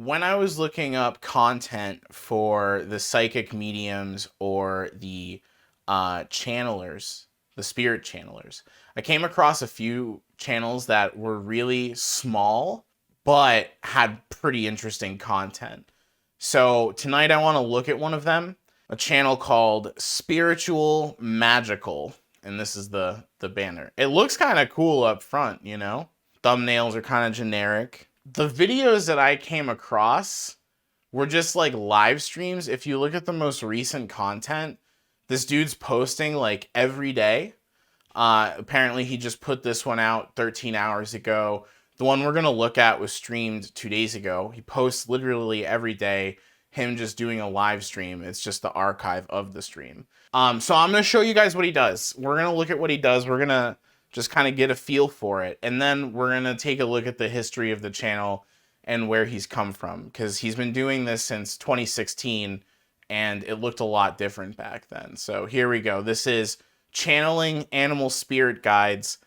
when I was looking up content for the psychic mediums or the channelers, the spirit channelers, I came across a few channels that were really small but had pretty interesting content. So tonight I want to look at one of them, a channel called Spiritual Magickal, and this is the banner. It looks kind of cool up front, you know? Thumbnails are kind of generic. The videos that I came across were just like live streams. If you look at the most recent content, this dude's posting like every day. Apparently he just put this one out 13 hours ago. The one we're going to look at was streamed 2 days ago. He posts literally every day, him just doing a live stream. It's just the archive of the stream. So I'm going to show you guys what he does. We're going to look at what he does. We're going to just kind of get a feel for it. And then we're going to take a look at the history of the channel and where he's come from. Because he's been doing this since 2016, and it looked a lot different back then. So here we go. This is Channeling Animal Spirit Guides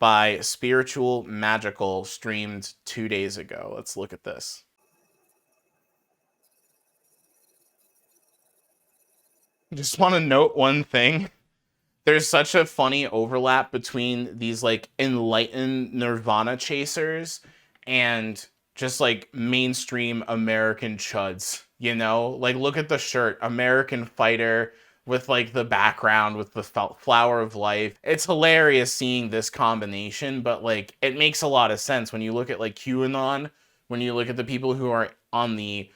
by Spiritual Magickal, streamed 2 days ago. Let's look at this. Just want to note one thing. There's such a funny overlap between these like enlightened Nirvana chasers and just like mainstream American chuds, you know? Like look at the shirt, American Fighter with like the background with the flower of life. It's hilarious seeing this combination, but like it makes a lot of sense when you look at like QAnon, when you look at the people who are on the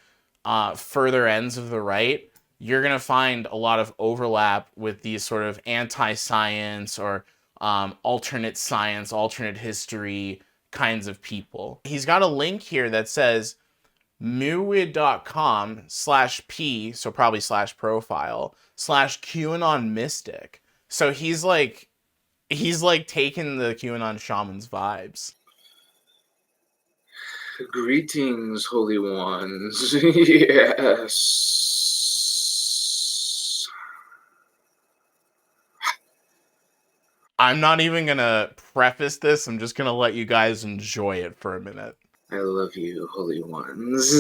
further ends of the right. You're going to find a lot of overlap with these sort of anti-science or alternate science, alternate history kinds of people. He's got a link here that says muid.com/p, so probably /profile, /QAnon mystic. So he's like taking the QAnon shaman's vibes. Greetings, holy ones. Yes. I'm not even going to preface this. I'm just going to let you guys enjoy it for a minute. I love you, holy ones.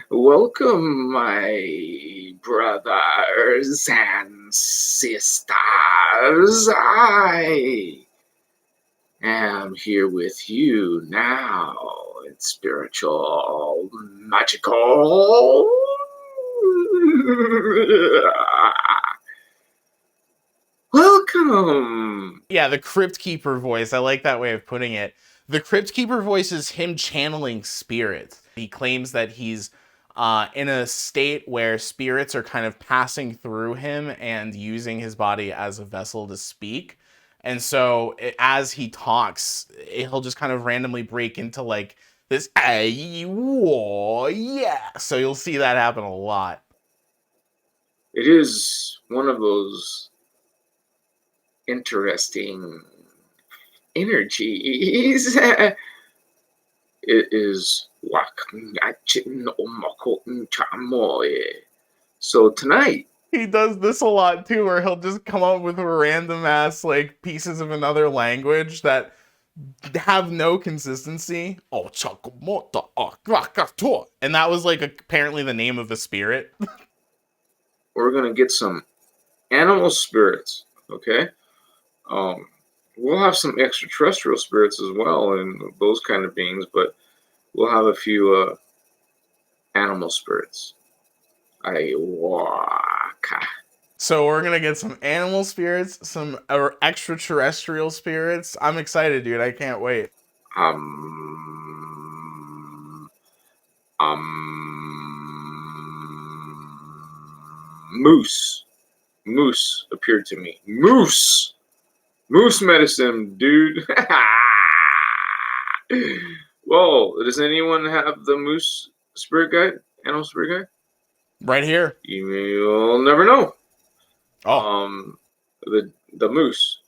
Welcome, my brothers and sisters. I am here with you now. It's spiritual, magical. Welcome. Yeah, the Crypt Keeper voice. I like that way of putting it. The Crypt Keeper voice is him channeling spirits. He claims that he's in a state where spirits are kind of passing through him and using his body as a vessel to speak. And so as he talks, he'll just kind of randomly break into like this, whoa, yeah. So you'll see that happen a lot. It is one of those interesting energies. It is so tonight he does this a lot too, where he'll just come up with random ass like pieces of another language that have no consistency. And that was like apparently the name of the spirit. We're gonna get some animal spirits, okay? We'll have some extraterrestrial spirits as well and those kind of beings, but we'll have a few animal spirits. So we're gonna get some animal spirits, some extraterrestrial spirits. I'm excited, dude. I can't wait. Moose appeared to me. Moose medicine, dude. Whoa, does anyone have the moose spirit guide? Animal spirit guide? Right here. You'll never know. Oh. The moose.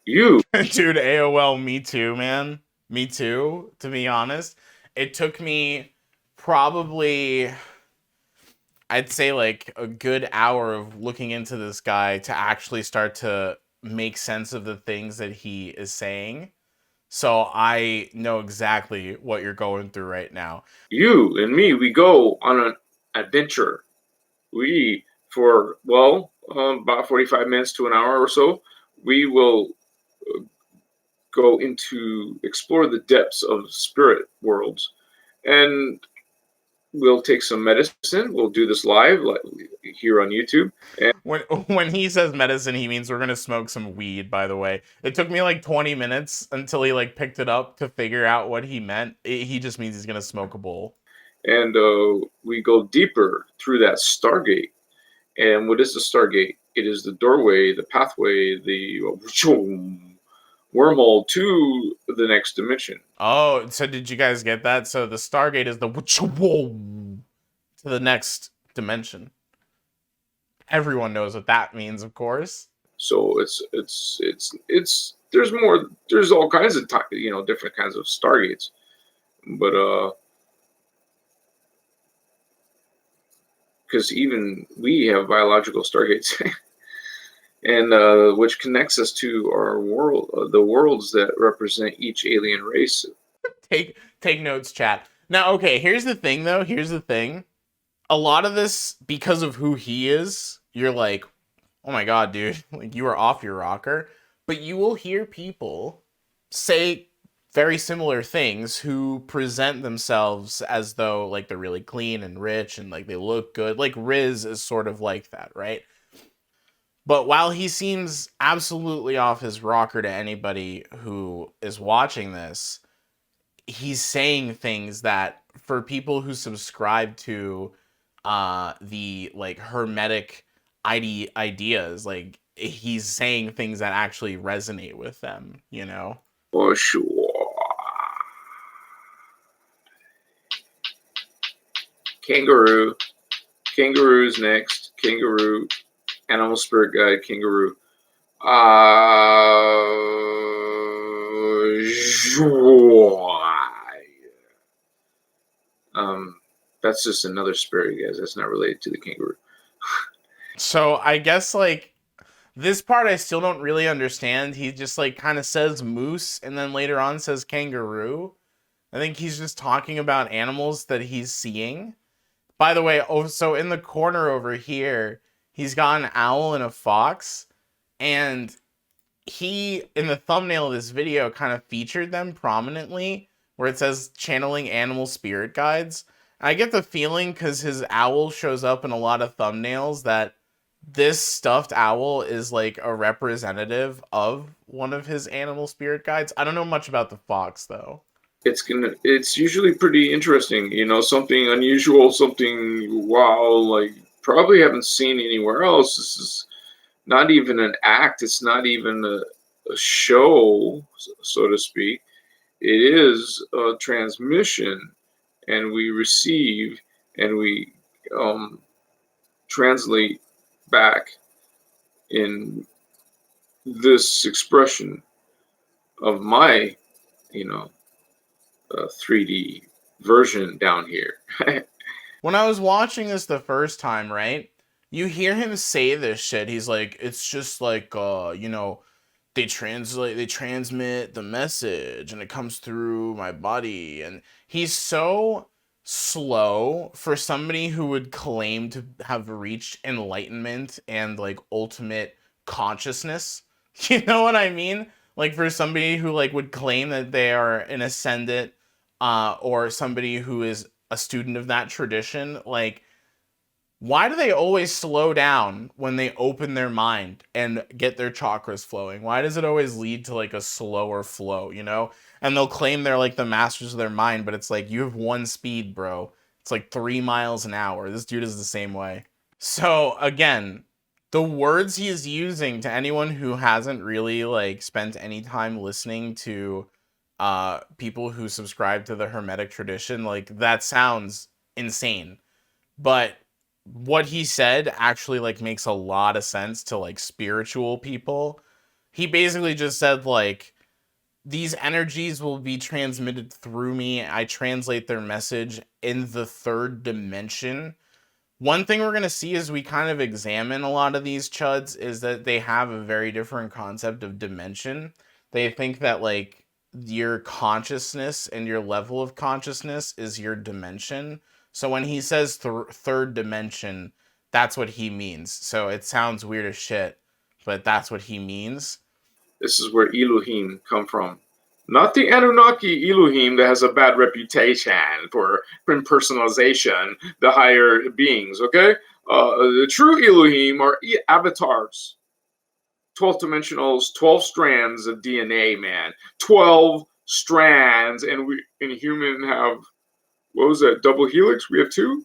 You. Dude, AOL, me too, man. Me too, to be honest. It took me probably, I'd say like a good hour of looking into this guy to actually start to make sense of the things that he is saying. So I know exactly what you're going through right now. You and me, we go on an adventure. We, for, well, about 45 minutes to an hour or so, we will go into explore the depths of spirit worlds. And we'll take some medicine. We'll do this live here on YouTube. And When he says medicine, he means we're gonna smoke some weed, by the way. It took me like 20 minutes until he like picked it up to figure out what he meant. He just means he's gonna smoke a bowl. and we go deeper through that Stargate. And what is the Stargate? It is the doorway, the pathway, the wormhole to the next dimension. Oh, so did you guys get that? So the Stargate is the to the next dimension. Everyone knows what that means, of course. So it's there's more, there's all kinds of different kinds of Stargates, but because even we have biological Stargates, and which connects us to our world, the worlds that represent each alien race. Take notes, chat. Now, okay, here's the thing though. Here's the thing. A lot of this, because of who he is, you're like, oh my god, dude, like you are off your rocker. But you will hear people say very similar things who present themselves as though like they're really clean and rich and like they look good. Like Riz is sort of like that, right? But while he seems absolutely off his rocker to anybody who is watching this, he's saying things that for people who subscribe to the like hermetic ideas, like he's saying things that actually resonate with them, you know? For sure. Kangaroo. Kangaroo's next. Kangaroo. Animal spirit guide. Kangaroo. That's just another spirit, guys. That's not related to the kangaroo. So I guess like this part I still don't really understand. He just like kind of says moose and then later on says kangaroo. I think he's just talking about animals that he's seeing. By the way, oh, so in the corner over here, he's got an owl and a fox, and he, in the thumbnail of this video, kind of featured them prominently, where it says channeling animal spirit guides. And I get the feeling, because his owl shows up in a lot of thumbnails, that this stuffed owl is like a representative of one of his animal spirit guides. I don't know much about the fox, though. It's usually pretty interesting, something unusual, something wow, like probably haven't seen anywhere else. This is not even an act, it's not even a show, so to speak. It is a transmission, and we receive and we translate back in this expression of my, 3D version down here. When I was watching this the first time, right? You hear him say this shit. He's like, it's just like, they transmit the message and it comes through my body. And he's so slow for somebody who would claim to have reached enlightenment and like ultimate consciousness. You know what I mean? Like for somebody who like would claim that they are an ascendant, or somebody who is a student of that tradition, like why do they always slow down when they open their mind and get their chakras flowing? Why does it always lead to like a slower flow, you know? And they'll claim they're like the masters of their mind, but it's like you have one speed, bro. It's like 3 miles an hour. This dude is the same way. So again, the words he is using, to anyone who hasn't really like spent any time listening to people who subscribe to the hermetic tradition, like that sounds insane. But what he said actually like makes a lot of sense to like spiritual people. He basically just said like these energies will be transmitted through me. I translate their message in the third dimension, One thing we're going to see as we kind of examine a lot of these chuds is that they have a very different concept of dimension. They think that like your consciousness and your level of consciousness is your dimension. So when he says third dimension, that's what he means. So it sounds weird as shit, but that's what he means. This is where Elohim come from. Not the Anunnaki Elohim that has a bad reputation for impersonalization, the higher beings, okay? The true Elohim are avatars. 12 dimensionals, 12 strands of DNA, man. 12 strands. And we in human have, what was that, double helix? We have two?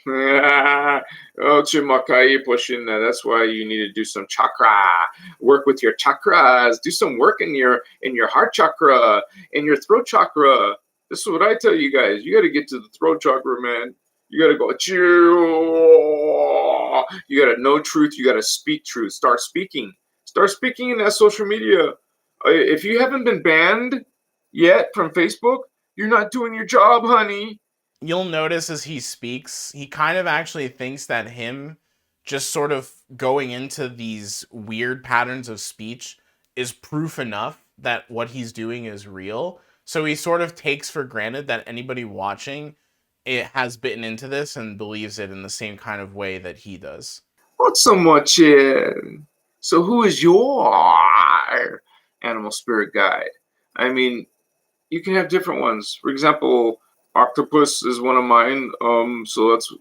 Oh, Chimakai pushing that. That's why you need to do some chakra work with your chakras. Do some work in your heart chakra, in your throat chakra. This is what I tell you guys. You got to get to the throat chakra, man. You got to go. You got to know truth. You got to speak truth. Start speaking. Start speaking in that social media. If you haven't been banned yet from Facebook, you're not doing your job, honey. You'll notice as he speaks, he kind of actually thinks that him just sort of going into these weird patterns of speech is proof enough that what he's doing is real. So he sort of takes for granted that anybody watching it has bitten into this and believes it in the same kind of way that he does. Not so much. So who is your animal spirit guide? I mean, you can have different ones. For example, octopus is one of mine. So that's,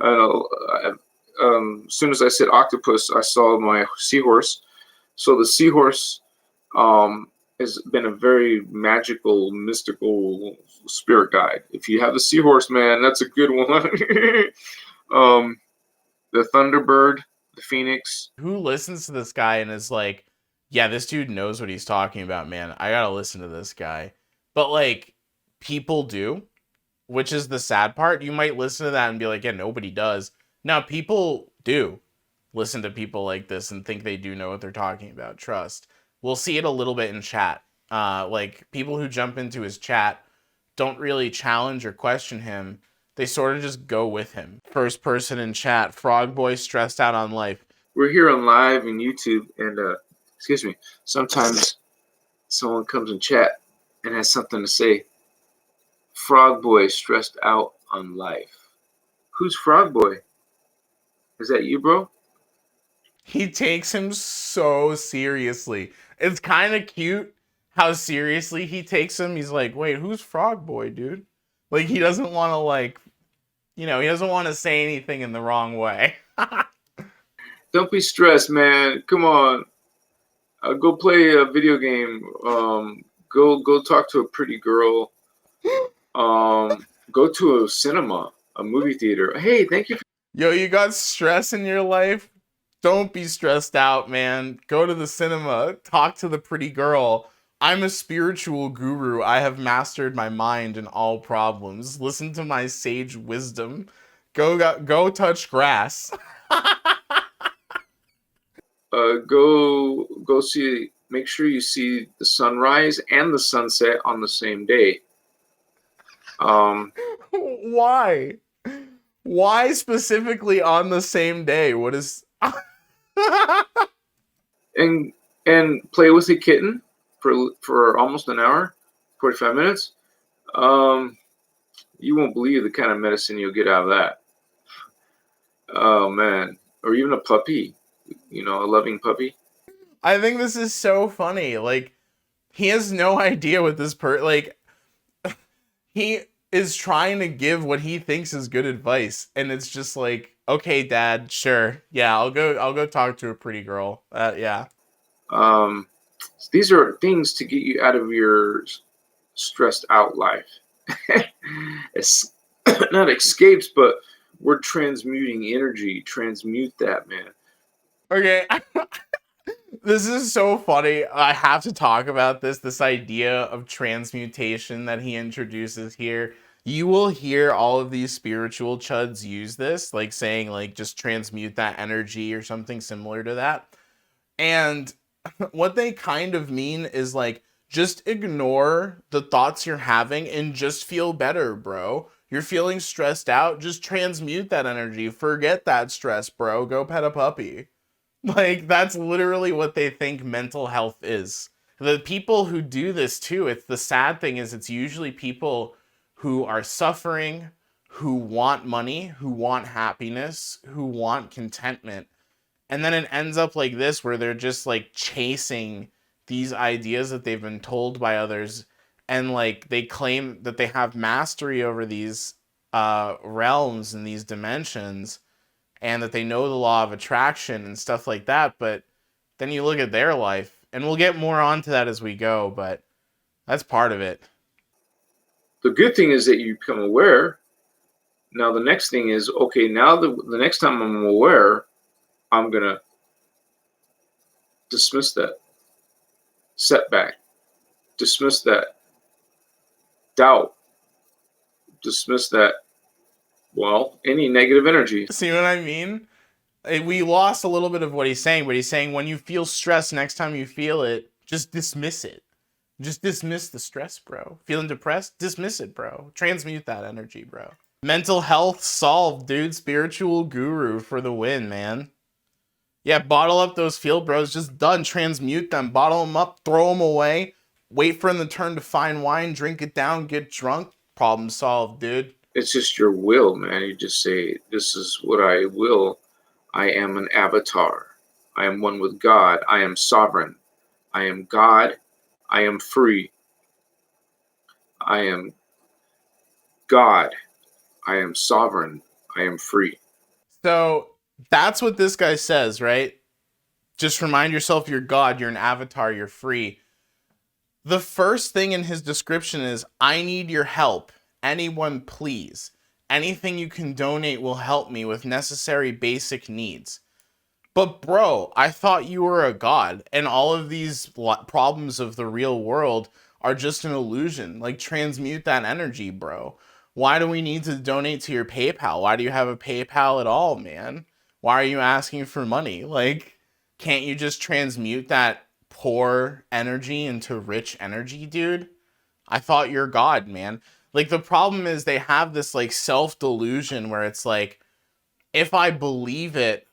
I don't know, as soon as I said octopus, I saw my seahorse. So the seahorse has been a very magical, mystical spirit guide. If you have the seahorse, man, that's a good one. The thunderbird, the phoenix. Who listens to this guy and is like, yeah, this dude knows what he's talking about, man. I gotta listen to this guy. But like, people do, which is the sad part. You might listen to that and be like, yeah, nobody does. Now, people do listen to people like this and think they do know what they're talking about. Trust. We'll see it a little bit in chat. Like, people who jump into his chat don't really challenge or question him. They sort of just go with him. First person in chat, Frog Boy stressed out on life. We're here on live in YouTube, and excuse me, sometimes someone comes in chat and has something to say. Frog Boy stressed out on life. Who's Frog Boy? Is that you, bro? He takes him so seriously. It's kind of cute how seriously he takes him. He's like, wait, who's Frog Boy, dude? Like, he doesn't want to, like, he doesn't want to say anything in the wrong way. Don't be stressed, man. Come on. Go play a video game. Go talk to a pretty girl. Go to a cinema, a movie theater. Hey, thank you. Yo, you got stress in your life? Don't be stressed out, man. Go to the cinema. Talk to the pretty girl. I'm a spiritual guru. I have mastered my mind and all problems. Listen to my sage wisdom. Go touch grass. Go see. Make sure you see the sunrise and the sunset on the same day. Why? Why specifically on the same day? What is? and play with a kitten for almost an hour, 45 minutes. You won't believe the kind of medicine you'll get out of that. Oh man, or even a puppy, a loving puppy. I think this is so funny. Like, he has no idea what this like, he is trying to give what he thinks is good advice, and it's just like, okay, Dad, sure, yeah, I'll go talk to a pretty girl. Yeah. These are things to get you out of your stressed out life. It's not escapes, but we're transmuting energy. Transmute that, man. Okay. This is so funny. I have to talk about this idea of transmutation that he introduces here. You will hear all of these spiritual chuds use this, like saying, like, just transmute that energy or something similar to that. And what they kind of mean is, like, just ignore the thoughts you're having and just feel better, bro. You're feeling stressed out, just transmute that energy. Forget that stress, bro. Go pet a puppy. Like, that's literally what they think mental health is. The people who do this too, it's the sad thing is it's usually people who are suffering, who want money, who want happiness, who want contentment. And then it ends up like this where they're just like chasing these ideas that they've been told by others, and like they claim that they have mastery over these realms and these dimensions, and that they know the law of attraction and stuff like that. But then you look at their life, and we'll get more onto that as we go, but that's part of it. The good thing is that you become aware. Now the next thing is, okay, now the next time I'm aware, I'm going to dismiss that setback, dismiss that doubt, dismiss that, well, any negative energy. See what I mean? We lost a little bit of what he's saying, but he's saying when you feel stress, next time you feel it, just dismiss it. Just dismiss the stress, bro. Feeling depressed? Dismiss it, bro. Transmute that energy, bro. Mental health solved, dude. Spiritual guru for the win, man. Yeah, bottle up those field bros. Just done. Transmute them. Bottle them up. Throw them away. Wait for them to turn to fine wine. Drink it down. Get drunk. Problem solved, dude. It's just your will, man. You just say, this is what I will. I am an avatar. I am one with God. I am sovereign. I am God. I am free. I am God. I am sovereign. I am free. So that's what this guy says, right? Just remind yourself you're God, you're an avatar, you're free. The first thing in his description is, I need your help. Anyone, please. Anything you can donate will help me with necessary basic needs. But bro, I thought you were a god, and all of these problems of the real world are just an illusion. Like, transmute that energy, bro. Why do we need to donate to your PayPal? Why do you have a PayPal at all, man? Why are you asking for money? Like, can't you just transmute that poor energy into rich energy, dude? I thought you're God, man. Like, the problem is they have this like self-delusion where it's like, if I believe it,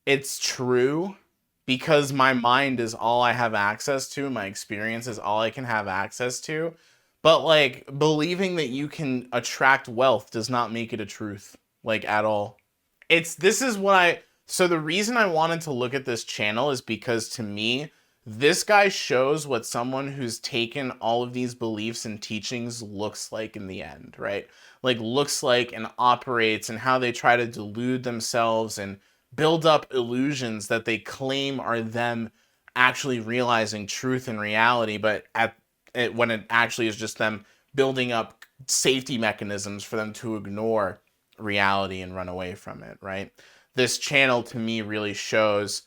it's true because my mind is all I have access to, my experience is all I can have access to. But like, believing that you can attract wealth does not make it a truth, like, at all. This is what so the reason I wanted to look at this channel is because, to me, this guy shows what someone who's taken all of these beliefs and teachings looks like in the end, right? Like, looks like and operates, and how they try to delude themselves and build up illusions that they claim are them actually realizing truth and reality, but when it actually is just them building up safety mechanisms for them to ignore reality and run away from it, right? This channel, to me, really shows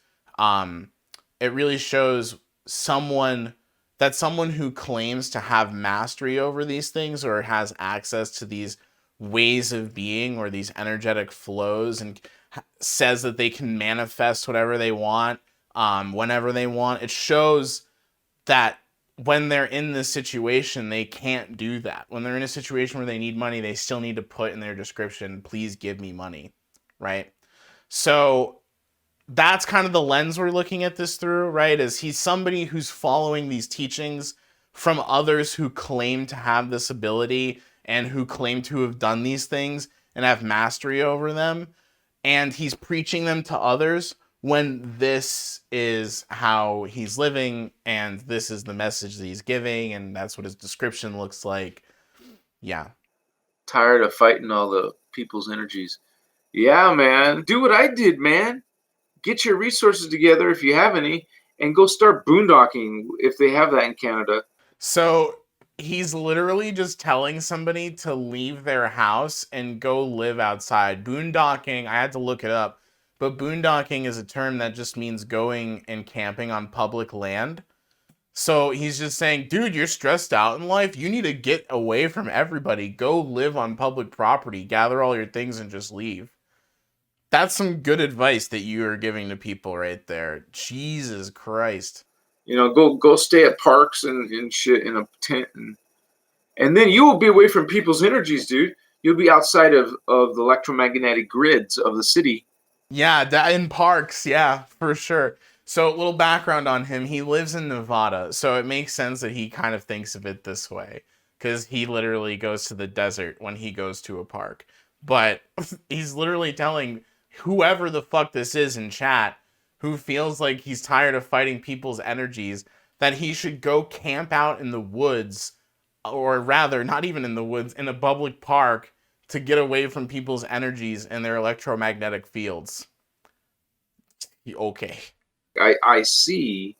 it really shows someone who claims to have mastery over these things, or has access to these ways of being or these energetic flows, and says that they can manifest whatever they want, whenever they want. It shows that when they're in this situation, they can't do that. When they're in a situation where they need money, they still need to put in their description, please give me money, right? So that's kind of the lens we're looking at this through, right? Is he's somebody who's following these teachings from others who claim to have this ability and who claim to have done these things and have mastery over them. And he's preaching them to others when this is how he's living, and this is the message that he's giving, and that's what his description looks like. Yeah. Tired of fighting all the people's energies. Yeah, man. Do what I did, man. Get your resources together if you have any, and go start boondocking if they have that in Canada. So he's literally just telling somebody to leave their house and go live outside. Boondocking, I had to look it up, but boondocking is a term that just means going and camping on public land. So he's just saying, dude, you're stressed out in life. You need to get away from everybody. Go live on public property, gather all your things, and just leave. That's some good advice that you are giving to people right there. Jesus Christ. You know, go stay at parks and shit in a tent, and then you will be away from people's energies, dude. You'll be outside of the electromagnetic grids of the city. Yeah, that in parks, yeah, for sure. So, a little background on him. He lives in Nevada, so it makes sense that he kind of thinks of it this way. Because he literally goes to the desert when he goes to a park. But he's literally telling whoever the fuck this is in chat who feels like he's tired of fighting people's energies that he should go camp out in the woods, or rather, not even in the woods, in a public park to get away from people's energies and their electromagnetic fields. Okay. I see,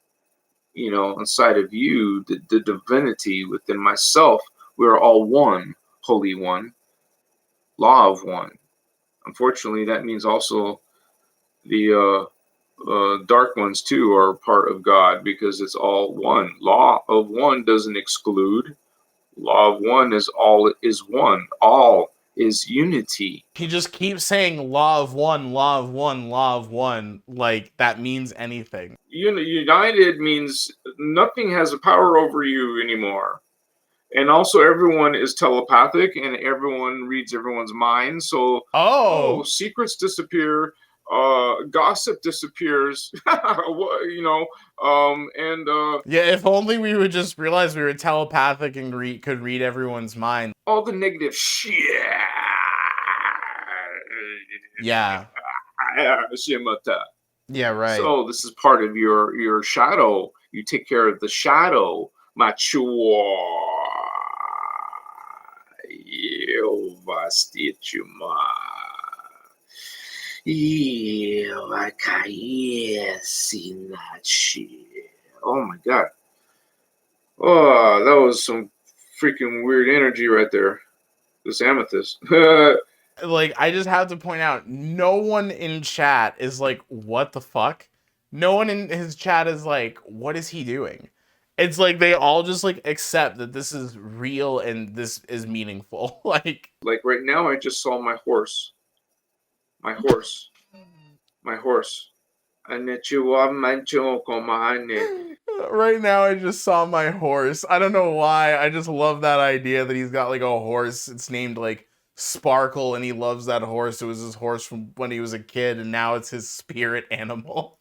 inside of you, the divinity within myself. We're all one, holy one, law of one. Unfortunately, that means also the dark ones too are part of God, because it's all one. Law of one doesn't exclude. Law of one is all is one. All is unity. He just keeps saying law of one, law of one, law of one, like that means anything. United means nothing has a power over you anymore. And also everyone is telepathic and everyone reads everyone's mind. So secrets disappear, gossip disappears. Yeah, if only we would just realize we were telepathic and could read everyone's mind. All the negative shit. Yeah. Yeah, right. So this is part of your shadow. You take care of the shadow. Mature. Oh my god. Oh, that was some freaking weird energy right there. This amethyst. Like, I just have to point out, no one in chat is like, what the fuck? No one in his chat is like, what is he doing? It's like they all just like accept that this is real and this is meaningful. Like right now, I just saw my horse. My horse. My horse. Right now, I just saw my horse. I don't know why. I just love that idea that he's got like a horse. It's named like Sparkle, and he loves that horse. It was his horse from when he was a kid, and now it's his spirit animal.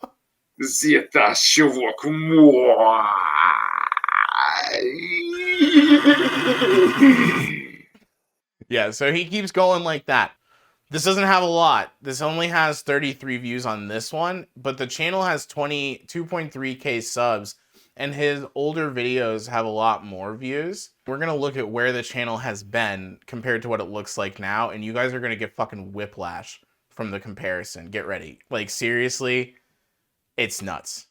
Yeah, so he keeps going like that. This doesn't have a lot. This only has 33 views on this one, but the channel has 2.3k subs, and his older videos have a lot more views. We're gonna look at where the channel has been compared to what it looks like now, and you guys are gonna get fucking whiplash from the comparison. Get ready. Like, seriously, it's nuts.